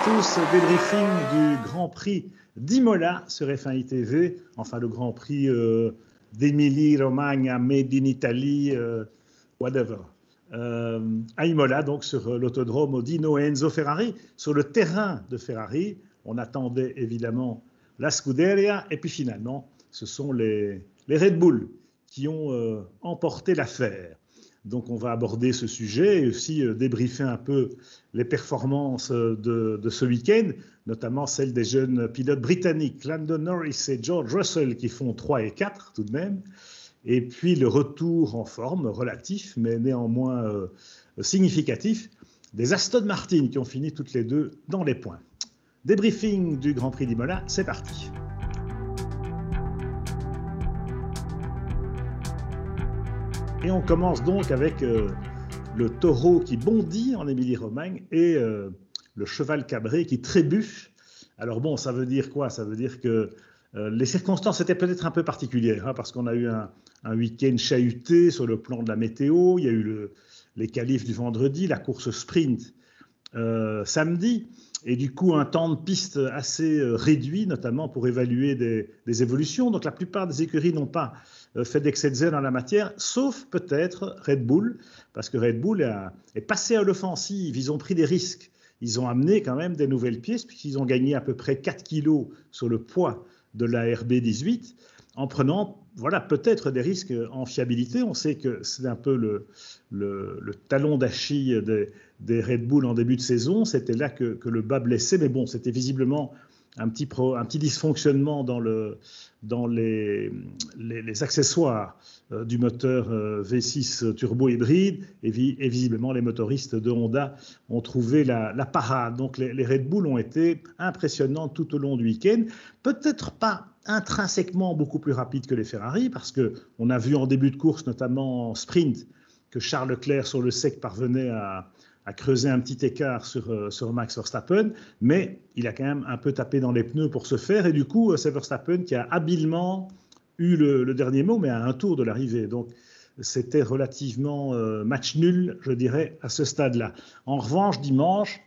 tous, débriefing du Grand Prix d'Imola sur F1 TV, enfin le Grand Prix d'Émilie-Romagne, Made in Italy, whatever. À Imola, donc sur l'autodrome Dino et Enzo Ferrari, sur le terrain de Ferrari. On attendait évidemment la Scuderia, et puis finalement, ce sont les Red Bull qui ont emporté l'affaire. Donc on va aborder ce sujet et aussi débriefer un peu les performances de ce week-end, notamment celles des jeunes pilotes britanniques, Lando Norris et George Russell, qui font 3 et 4 tout de même. Et puis le retour en forme relatif, mais néanmoins significatif, des Aston Martin qui ont fini toutes les deux dans les points. Débriefing du Grand Prix d'Imola, c'est parti. Et on commence donc avec le taureau qui bondit en Émilie-Romagne et le cheval cabré qui trébuche. Alors bon, ça veut dire quoi? Ça veut dire que les circonstances étaient peut-être un peu particulières, parce qu'on a eu un week-end chahuté sur le plan de la météo. Il y a eu les qualifs du vendredi, la course sprint samedi, et du coup un temps de piste assez réduit, notamment pour évaluer des évolutions. Donc la plupart des écuries n'ont pas fait d'excès de zèle en la matière, sauf peut-être Red Bull, parce que Red Bull est passé à l'offensive, ils ont pris des risques, ils ont amené quand même des nouvelles pièces, puisqu'ils ont gagné à peu près 4 kilos sur le poids de la RB18, en prenant peut-être des risques en fiabilité. On sait que c'est un peu le talon d'Achille des Red Bull en début de saison, c'était là que le bas blessait, mais bon, c'était visiblement un petit dysfonctionnement dans les accessoires du moteur V6 turbo hybride, et visiblement les motoristes de Honda ont trouvé la parade. Donc les Red Bull ont été impressionnants tout au long du week-end, peut-être pas intrinsèquement beaucoup plus rapides que les Ferrari, parce qu'on a vu en début de course, notamment en sprint, que Charles Leclerc sur le sec parvenait à creuser un petit écart sur Max Verstappen, mais il a quand même un peu tapé dans les pneus pour ce faire, et du coup, c'est Verstappen qui a habilement eu le dernier mot, mais à un tour de l'arrivée. Donc, c'était relativement match nul, je dirais, à ce stade-là. En revanche, dimanche,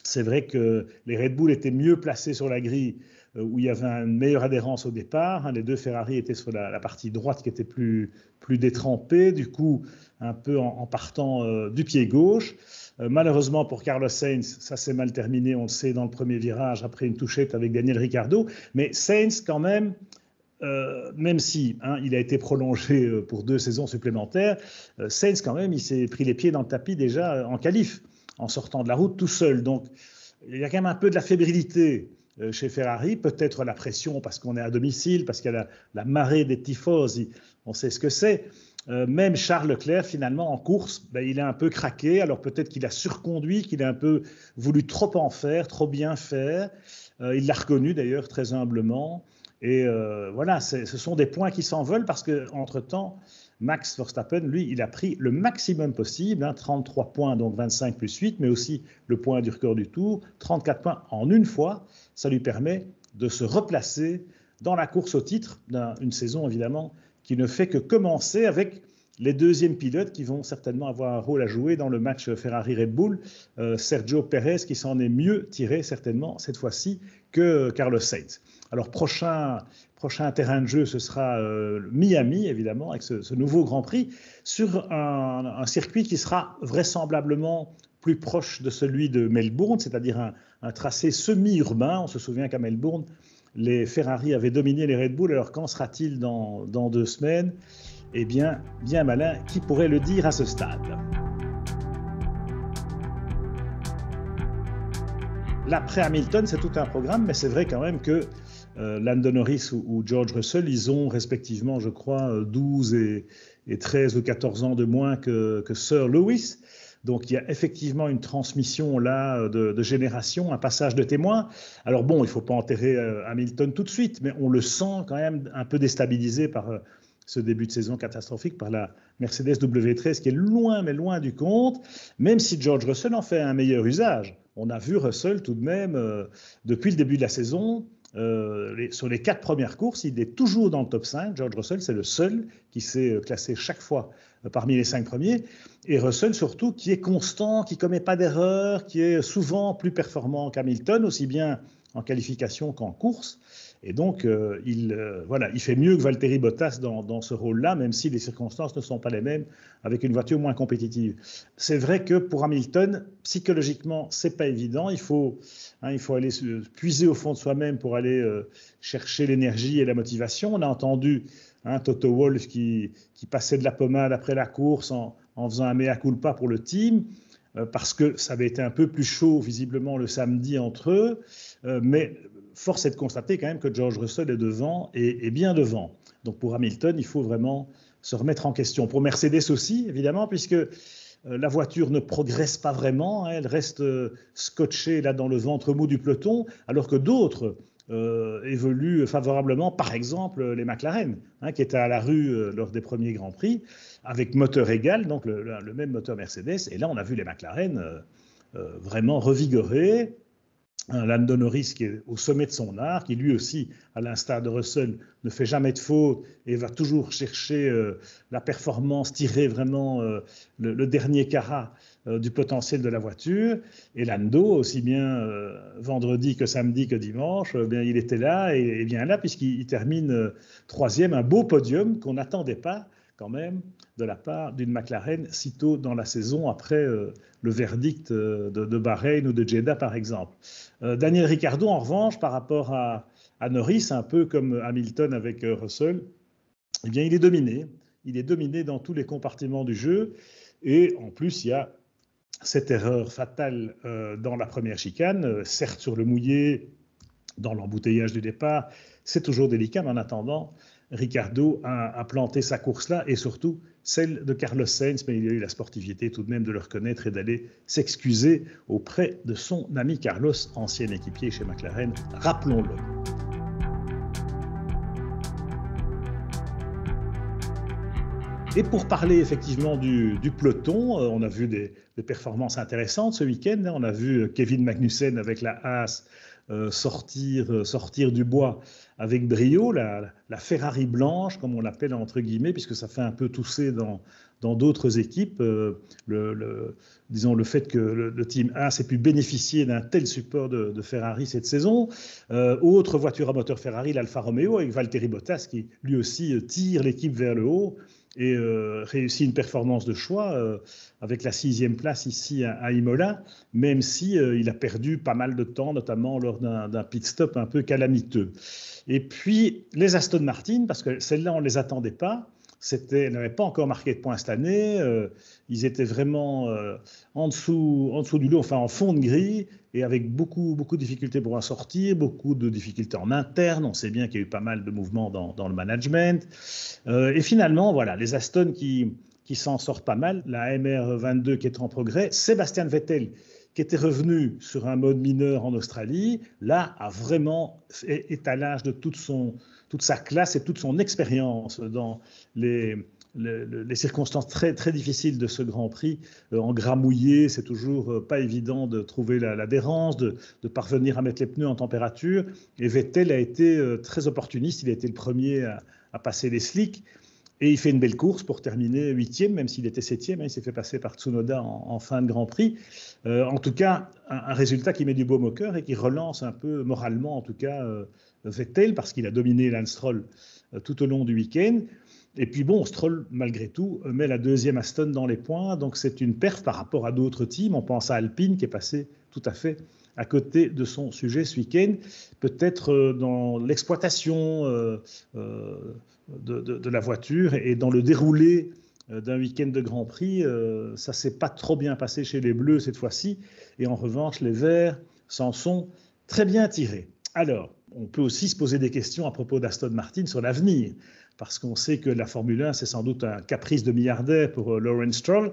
c'est vrai que les Red Bull étaient mieux placés sur la grille, où il y avait une meilleure adhérence au départ. Les deux Ferrari étaient sur la partie droite qui était plus détrempée, du coup, un peu en partant du pied gauche. Malheureusement pour Carlos Sainz, ça s'est mal terminé, on le sait, dans le premier virage, après une touchette avec Daniel Ricciardo. Mais Sainz, quand même, même si il a été prolongé pour 2 saisons supplémentaires, Sainz, quand même, il s'est pris les pieds dans le tapis déjà en qualif, en sortant de la route tout seul. Donc, il y a quand même un peu de la fébrilité chez Ferrari, peut-être la pression parce qu'on est à domicile, parce qu'il y a la marée des tifosi, on sait ce que c'est. Même Charles Leclerc, finalement, en course, il a un peu craqué. Alors peut-être qu'il a surconduit, qu'il a un peu voulu trop en faire, trop bien faire. Il l'a reconnu d'ailleurs très humblement. Et ce sont des points qui s'envolent parce qu'entre-temps, Max Verstappen, lui, il a pris le maximum possible, 33 points, donc 25 plus 8, mais aussi le point du record du tour, 34 points en une fois. Ça lui permet de se replacer dans la course au titre d'une saison, évidemment, qui ne fait que commencer avec les deuxièmes pilotes qui vont certainement avoir un rôle à jouer dans le match Ferrari-Red Bull. Sergio Pérez qui s'en est mieux tiré certainement cette fois-ci que Carlos Sainz. Alors prochain terrain de jeu, ce sera Miami, évidemment, avec ce nouveau Grand Prix, sur un circuit qui sera vraisemblablement plus proche de celui de Melbourne, c'est-à-dire un tracé semi-urbain. On se souvient qu'à Melbourne, les Ferrari avaient dominé les Red Bull. Alors qu'en sera-t-il dans 2 semaines? Eh bien, bien malin, qui pourrait le dire à ce stade? L'après Hamilton, c'est tout un programme, mais c'est vrai quand même que Lando Norris ou George Russell, ils ont respectivement, je crois, 12 et 13 ou 14 ans de moins que Sir Lewis. Donc il y a effectivement une transmission là de génération, un passage de témoin. Alors bon, il ne faut pas enterrer Hamilton tout de suite, mais on le sent quand même un peu déstabilisé par ce début de saison catastrophique, par la Mercedes W13 qui est loin, mais loin du compte, même si George Russell en fait un meilleur usage. On a vu Russell tout de même, depuis le début de la saison, sur les 4 premières courses, il est toujours dans le top 5. George Russell, c'est le seul qui s'est classé chaque fois parmi les 5 premiers. Et Russell, surtout, qui est constant, qui ne commet pas d'erreur, qui est souvent plus performant qu'Hamilton, aussi bien en qualification qu'en course. Et donc, il fait mieux que Valtteri Bottas dans ce rôle-là, même si les circonstances ne sont pas les mêmes avec une voiture moins compétitive. C'est vrai que pour Hamilton, psychologiquement, c'est pas évident. Il faut aller se puiser au fond de soi-même pour aller chercher l'énergie et la motivation. On a entendu Toto Wolff qui passait de la pommade après la course en faisant un mea culpa pour le team, parce que ça avait été un peu plus chaud visiblement le samedi entre eux, mais force est de constater quand même que George Russell est devant et bien devant. Donc pour Hamilton, il faut vraiment se remettre en question. Pour Mercedes aussi, évidemment, puisque la voiture ne progresse pas vraiment, elle reste scotchée là dans le ventre mou du peloton, alors que d'autres évoluent favorablement, par exemple les McLaren, qui étaient à la rue lors des premiers Grands Prix, avec moteur égal, donc le même moteur Mercedes. Et là, on a vu les McLaren vraiment revigorés. Lando Norris qui est au sommet de son art, qui lui aussi, à l'instar de Russell, ne fait jamais de faute et va toujours chercher la performance, tirer vraiment le dernier carat du potentiel de la voiture. Et Lando, aussi bien vendredi que samedi que dimanche, bien, il était là et bien là, puisqu'il termine troisième, un beau podium qu'on n'attendait pas quand même de la part d'une McLaren si tôt dans la saison après le verdict de Bahreïn ou de Jeddah par exemple. Daniel Ricciardo en revanche par rapport à Norris, un peu comme Hamilton avec Russell, eh bien il est dominé dans tous les compartiments du jeu et en plus il y a cette erreur fatale dans la première chicane, certes sur le mouillé, dans l'embouteillage du départ, c'est toujours délicat, mais en attendant, Ricciardo a planté sa course-là et surtout celle de Carlos Sainz, mais il a eu la sportivité tout de même de le reconnaître et d'aller s'excuser auprès de son ami Carlos, ancien équipier chez McLaren, rappelons-le. Et pour parler effectivement du peloton, on a vu des performances intéressantes ce week-end. On a vu Kevin Magnussen avec la Haas sortir du bois avec brio, la Ferrari blanche, comme on l'appelle entre guillemets, puisque ça fait un peu tousser dans d'autres équipes. Disons le fait que le team Haas ait pu bénéficier d'un tel support de Ferrari cette saison. Autre voiture à moteur Ferrari, l'Alfa Romeo, avec Valtteri Bottas qui lui aussi tire l'équipe vers le haut et réussit une performance de choix avec la 6e place ici à Imola, même si il a perdu pas mal de temps, notamment lors d'un pit stop un peu calamiteux. Et puis les Aston Martin, parce que celles-là on ne les attendait pas, n'avaient pas encore marqué de points cette année, ils étaient vraiment en dessous du lot, enfin en fond de grille, et avec beaucoup de difficultés pour en sortir, beaucoup de difficultés en interne. On sait bien qu'il y a eu pas mal de mouvements dans le management. Et finalement, voilà, les Aston qui s'en sortent pas mal, la MR22 qui est en progrès, Sébastien Vettel qui était revenu sur un mode mineur en Australie, là a vraiment étalage de toute sa classe et toute son expérience dans les circonstances très, très difficiles de ce Grand Prix. En gras mouillé, c'est toujours pas évident de trouver l'adhérence, de parvenir à mettre les pneus en température. Et Vettel a été très opportuniste, il a été le premier à passer les slicks. Et il fait une belle course pour terminer 8e, même s'il était 7e. Il s'est fait passer par Tsunoda en fin de Grand Prix. En tout cas, un résultat qui met du baume au cœur et qui relance un peu moralement, en tout cas, Vettel, parce qu'il a dominé Lance Stroll tout au long du week-end. Et puis bon, Stroll, malgré tout, met la 2e Aston dans les points. Donc c'est une perf par rapport à d'autres teams. On pense à Alpine, qui est passé tout à fait à côté de son sujet ce week-end. Peut-être dans l'exploitation de la voiture et dans le déroulé d'un week-end de Grand Prix, ça ne s'est pas trop bien passé chez les Bleus cette fois-ci. Et en revanche, les Verts s'en sont très bien tirés. Alors, on peut aussi se poser des questions à propos d'Aston Martin sur l'avenir, parce qu'on sait que la Formule 1, c'est sans doute un caprice de milliardaire pour Lawrence Stroll,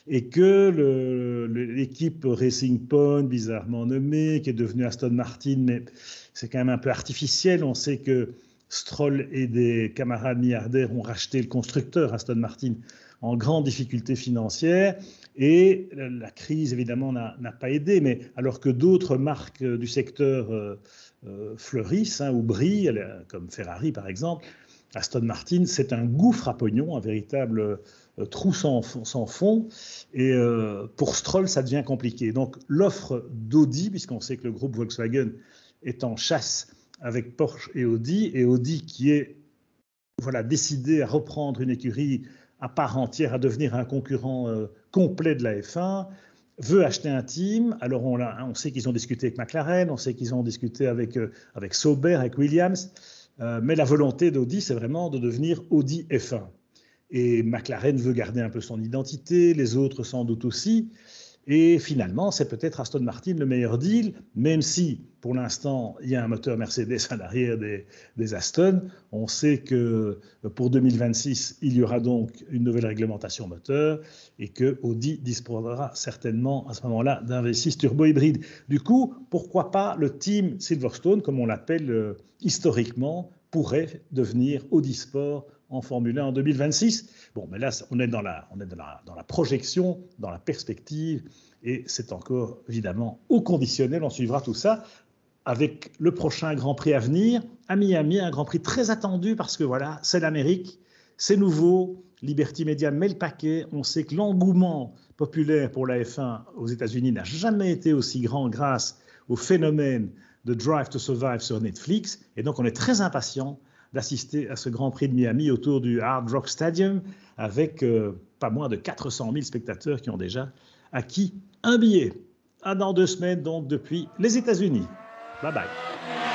et que l'équipe Racing Point, bizarrement nommée, qui est devenue Aston Martin, mais c'est quand même un peu artificiel. On sait que Stroll et des camarades milliardaires ont racheté le constructeur Aston Martin en grande difficulté financière, et la crise évidemment n'a pas aidé, mais alors que d'autres marques du secteur fleurissent ou brillent, comme Ferrari par exemple. Aston Martin, c'est un gouffre à pognon, un véritable trou sans fond. Et pour Stroll, ça devient compliqué. Donc l'offre d'Audi, puisqu'on sait que le groupe Volkswagen est en chasse avec Porsche et Audi qui est décidé à reprendre une écurie à part entière, à devenir un concurrent complet de la F1, veut acheter un team. Alors on sait qu'ils ont discuté avec McLaren, on sait qu'ils ont discuté avec Sauber, avec Williams, mais la volonté d'Audi, c'est vraiment de devenir Audi F1. Et McLaren veut garder un peu son identité, les autres sans doute aussi. Et finalement, c'est peut-être Aston Martin le meilleur deal, même si, pour l'instant, il y a un moteur Mercedes à l'arrière des Aston. On sait que pour 2026, il y aura donc une nouvelle réglementation moteur et que Audi disposera certainement à ce moment-là d'un V6 turbo-hybride. Du coup, pourquoi pas le team Silverstone, comme on l'appelle historiquement, pourrait devenir Audi Sport en Formule 1 en 2026. Bon, mais là, on est dans la projection, dans la perspective, et c'est encore évidemment au conditionnel. On suivra tout ça avec le prochain Grand Prix à venir à Miami, un Grand Prix très attendu parce que voilà, c'est l'Amérique, c'est nouveau, Liberty Media met le paquet. On sait que l'engouement populaire pour la F1 aux États-Unis n'a jamais été aussi grand grâce au phénomène de Drive to Survive sur Netflix, et donc on est très impatient d'assister à ce Grand Prix de Miami autour du Hard Rock Stadium avec pas moins de 400 000 spectateurs qui ont déjà acquis un billet. À dans 2 semaines, donc, depuis les États-Unis. Bye bye.